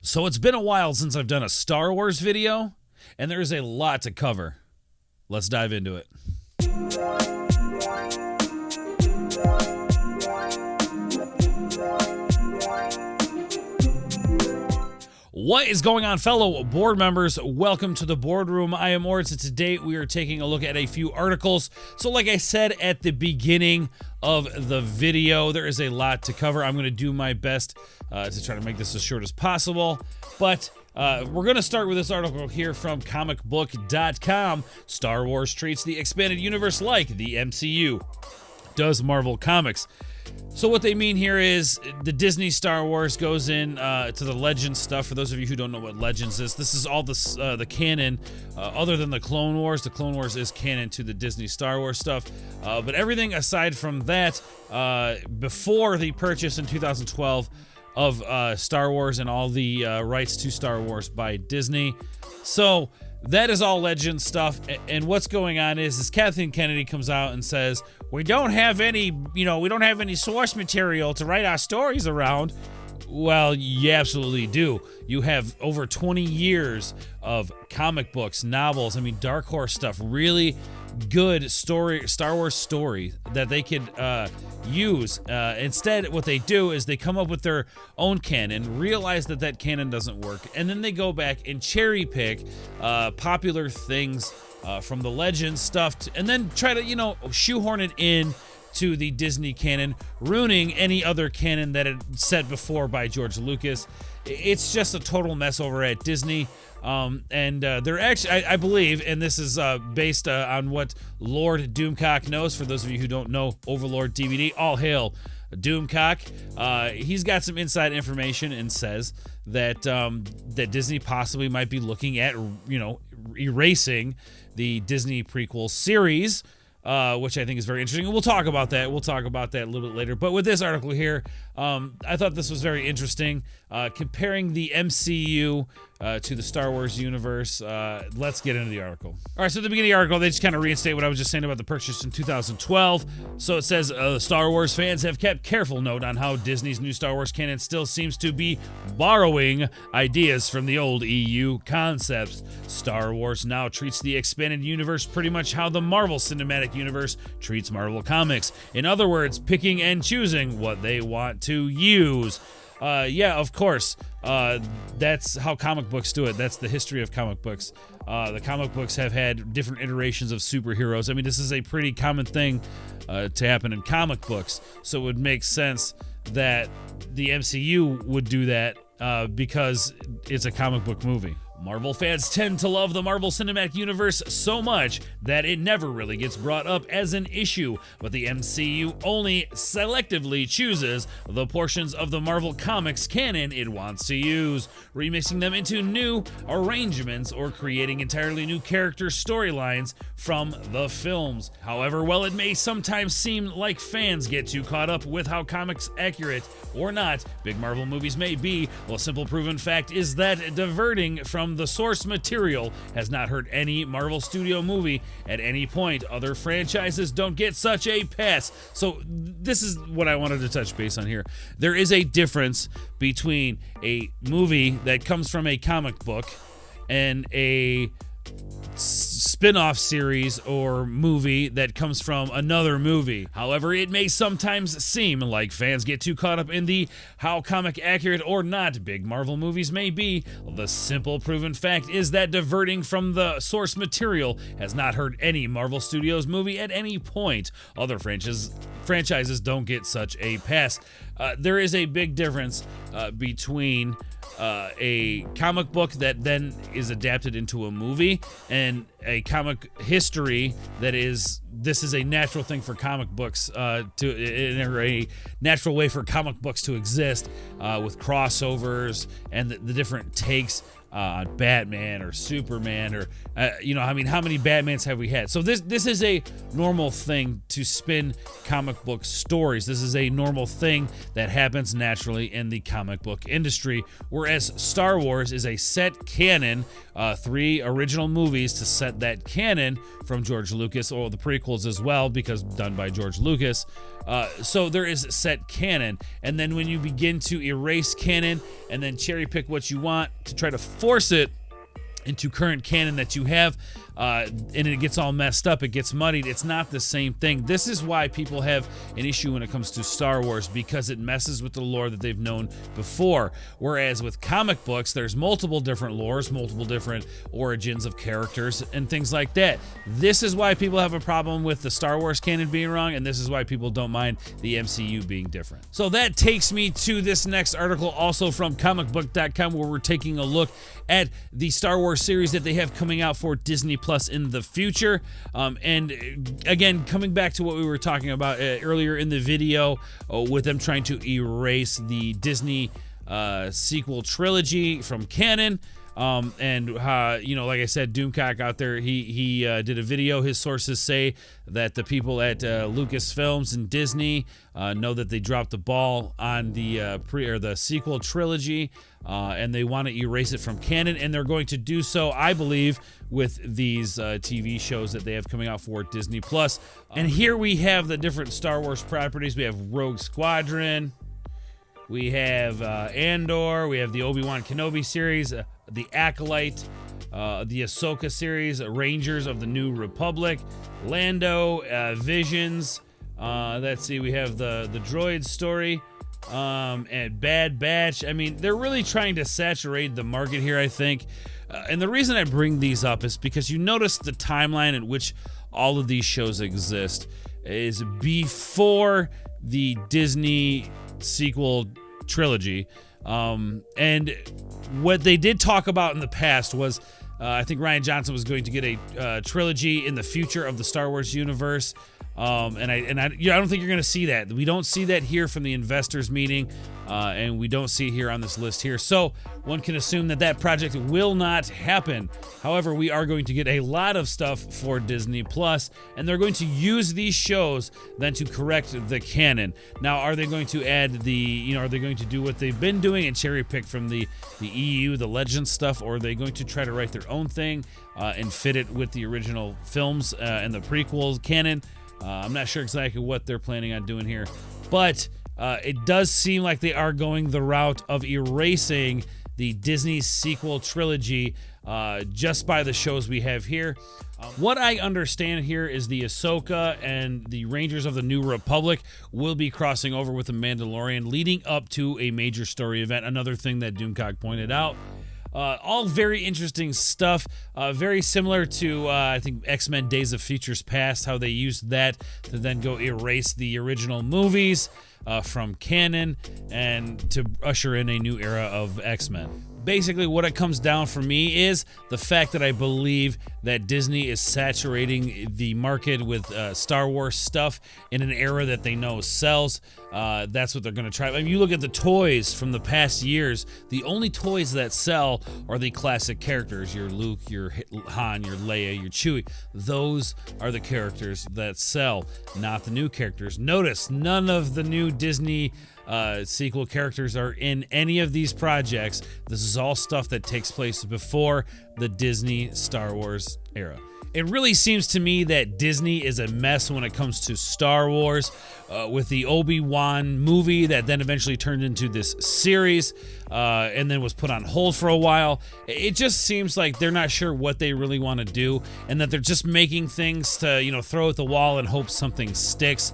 So it's been a while since I've done a Star Wars video, and there's a lot to cover. Let's dive into it. What is going on, fellow board members? Welcome to the boardroom. I am Ords, and today we are taking a look at a few articles. So like I said at the beginning of the video, there is a lot to cover. I'm going to do my best to try to make this as short as possible, but we're going to start with this article here from comicbook.com. Star Wars treats the expanded universe like the MCU. Does Marvel Comics? So what they mean here is the Disney Star Wars goes in to the Legends stuff. For those of you who don't know what Legends is, this is all the canon other than the Clone Wars. The Clone Wars is canon to the Disney Star Wars stuff. But everything aside from that, before the purchase in 2012 of Star Wars and all the rights to Star Wars by Disney. So that is all Legends stuff, and what's going on is Kathleen Kennedy comes out and says, we don't have any source material to write our stories around. Well, you absolutely do. You have over 20 years of comic books, novels, Dark Horse stuff, really good story, Star Wars story that they could use. Instead, what they do is they come up with their own canon, realize that canon doesn't work, and then they go back and cherry pick popular things from the Legends stuff, and then try to, shoehorn it in to the Disney canon, ruining any other canon that had set before by George Lucas. It's just a total mess over at Disney. And they're actually, I believe, and this is based on what Lord Doomcock knows. For those of you who don't know Overlord DVD, all hail Doomcock. He's got some inside information and says that that Disney possibly might be looking at, erasing the Disney prequel series, which I think is very interesting. And we'll talk about that. We'll talk about that a little bit later. But with this article here, I thought this was very interesting. Comparing the MCU to the Star Wars universe. Let's get into the article. All right, so at the beginning of the article, they just kind of reinstate what I was just saying about the purchase in 2012. So it says, Star Wars fans have kept careful note on how Disney's new Star Wars canon still seems to be borrowing ideas from the old EU concepts. Star Wars now treats the expanded universe pretty much how the Marvel Cinematic Universe treats Marvel Comics. In other words, picking and choosing what they want to use. Yeah, of course. That's how comic books do it. That's the history of comic books. The comic books have had different iterations of superheroes. This is a pretty common thing to happen in comic books. So it would make sense that the MCU would do that because it's a comic book movie. Marvel fans tend to love the Marvel Cinematic Universe so much that it never really gets brought up as an issue, but the MCU only selectively chooses the portions of the Marvel Comics canon it wants to use, remixing them into new arrangements or creating entirely new character storylines from the films. However, while it may sometimes seem like fans get too caught up with how comics accurate or not big Marvel movies may be, well, simple proven fact is that diverting from the source material has not hurt any Marvel Studio movie at any point. Other franchises don't get such a pass. So this is what I wanted to touch base on here. There is a difference between a movie that comes from a comic book and a spin-off series or movie that comes from another movie. However, it may sometimes seem like fans get too caught up in the how comic accurate or not big Marvel movies may be. The simple proven fact is that diverting from the source material has not hurt any Marvel Studios movie at any point. Other franchises don't get such a pass. There is a big difference between a comic book that then is adapted into a movie and a comic history this is a natural thing for comic books a natural way for comic books to exist with crossovers and the different takes on Batman or Superman or how many Batmans have we had? So this is a normal thing to spin comic book stories. This is a normal thing that happens naturally in the comic book industry, whereas Star Wars is a set canon, 3 original movies to set got that canon from George Lucas, or the prequels as well, because done by George Lucas. So there is set canon, and then when you begin to erase canon and then cherry pick what you want to try to force it into current canon that you have, and it gets all messed up, it gets muddied. It's not the same thing. This is why people have an issue when it comes to Star Wars, because it messes with the lore that they've known before. Whereas with comic books, there's multiple different lores, multiple different origins of characters and things like that. This is why people have a problem with the Star Wars canon being wrong, and this is why people don't mind the MCU being different. So that takes me to this next article, also from comicbook.com, where we're taking a look at the Star Wars series that they have coming out for Disney Plus in the future. And again, coming back to what we were talking about earlier in the video, with them trying to erase the Disney sequel trilogy from canon. And like I said, Doomcock out there, he did a video. His sources say that the people at Lucasfilms and Disney know that they dropped the ball on the sequel trilogy, and they want to erase it from canon, and they're going to do so, I believe, with these TV shows that they have coming out for Disney Plus. And here we have the different Star Wars properties. We have Rogue Squadron, we have Andor, we have the Obi-Wan Kenobi series, the Acolyte, the Ahsoka series, Rangers of the New Republic, Lando, Visions. Let's see, we have the droid story, and Bad Batch. I mean, they're really trying to saturate the market here, I think. And the reason I bring these up is because you notice the timeline at which all of these shows exist is before the Disney sequel trilogy. And what they did talk about in the past was, I think Rian Johnson was going to get a trilogy in the future of the Star Wars universe. And I don't think you're going to see that. We don't see that here from the investors meeting, and we don't see it here on this list here. So one can assume that that project will not happen. However, we are going to get a lot of stuff for Disney Plus, and they're going to use these shows then to correct the canon. Now, are they going to add are they going to do what they've been doing and cherry pick from the EU, the Legends stuff, or are they going to try to write their own thing and fit it with the original films and the prequel canon? I'm not sure exactly what they're planning on doing here, but it does seem like they are going the route of erasing the Disney sequel trilogy just by the shows we have here. What I understand here is the Ahsoka and the Rangers of the New Republic will be crossing over with the Mandalorian, leading up to a major story event, another thing that Doomcock pointed out. All very interesting stuff, very similar to, I think, X-Men Days of Futures Past, how they used that to then go erase the original movies from canon and to usher in a new era of X-Men. Basically, what it comes down for me is the fact that I believe that Disney is saturating the market with Star Wars stuff in an era that they know sells. That's what they're going to try. I mean, you look at the toys from the past years, the only toys that sell are the classic characters. Your Luke, your Han, your Leia, your Chewie. Those are the characters that sell, not the new characters. Notice, none of the new Disney sequel characters are in any of these projects. This is all stuff that takes place before the Disney Star Wars era. It really seems to me that Disney is a mess when it comes to Star Wars, with the Obi-Wan movie that then eventually turned into this series and then was put on hold for a while. It just seems like they're not sure what they really want to do, and that they're just making things to, throw at the wall and hope something sticks.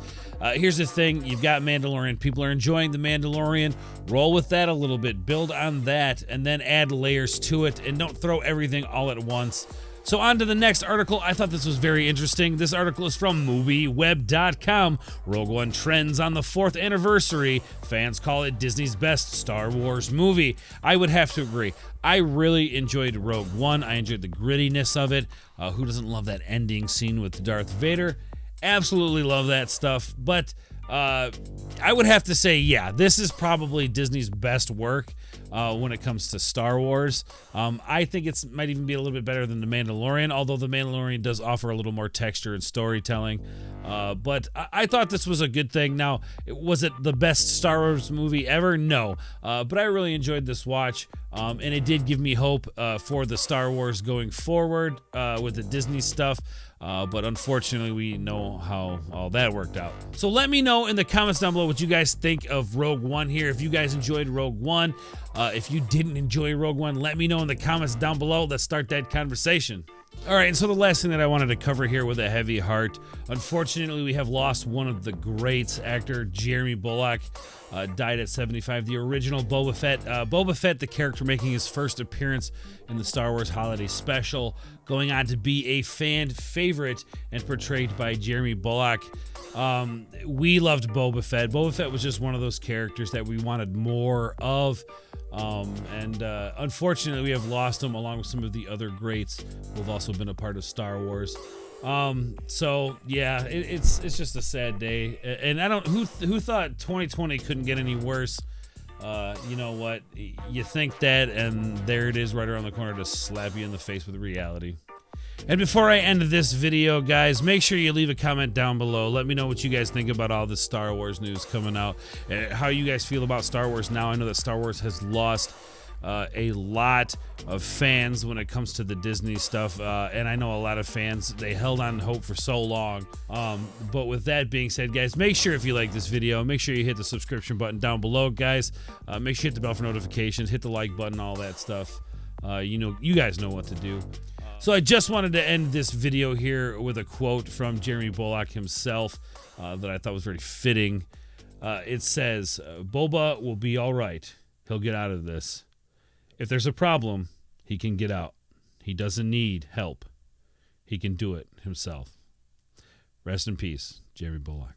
Here's the thing, you've got Mandalorian. People are enjoying the Mandalorian. Roll with that a little bit, build on that, and then add layers to it, and don't throw everything all at once. So on to the next article. I thought this was very interesting. This article is from MovieWeb.com. Rogue One trends on the 4th anniversary. Fans call it Disney's best Star Wars movie. I would have to agree. I really enjoyed Rogue One. I enjoyed the grittiness of it. Who doesn't love that ending scene with Darth Vader? Absolutely love that stuff. But I would have to say, yeah, this is probably Disney's best work when it comes to Star Wars. I think it might even be a little bit better than The Mandalorian, although The Mandalorian does offer a little more texture and storytelling. But I thought this was a good thing. Now, was it the best Star Wars movie ever? No. But I really enjoyed this watch, and it did give me hope for the Star Wars going forward with the Disney stuff. But unfortunately, we know how all that worked out. So let me know in the comments down below what you guys think of Rogue One here. If you guys enjoyed Rogue One, if you didn't enjoy Rogue One, let me know in the comments down below. Let's start that conversation. All right, and so the last thing that I wanted to cover here with a heavy heart, unfortunately, we have lost one of the greats. Actor Jermey Bulloch died at 75. The original Boba Fett. Boba Fett, the character making his first appearance in the Star Wars Holiday Special, going on to be a fan favorite and portrayed by Jermey Bulloch. We loved Boba Fett. Boba Fett was just one of those characters that we wanted more of. Unfortunately, we have lost him along with some of the other greats who have also been a part of Star Wars. So yeah, it's just a sad day. And I don't who thought 2020 couldn't get any worse. You know what? You think that, and there it is right around the corner to slap you in the face with reality. And before I end this video, guys, make sure you leave a comment down below. Let me know what you guys think about all this Star Wars news coming out. How you guys feel about Star Wars now. I know that Star Wars has lost a lot of fans when it comes to the Disney stuff. And I know a lot of fans, they held on to hope for so long. But with that being said, guys, make sure if you like this video, make sure you hit the subscription button down below, guys. Make sure you hit the bell for notifications, hit the like button, all that stuff. You guys know what to do. So I just wanted to end this video here with a quote from Jermey Bulloch himself that I thought was very fitting. It says, "Boba will be all right. He'll get out of this. If there's a problem, he can get out. He doesn't need help. He can do it himself." Rest in peace, Jermey Bulloch.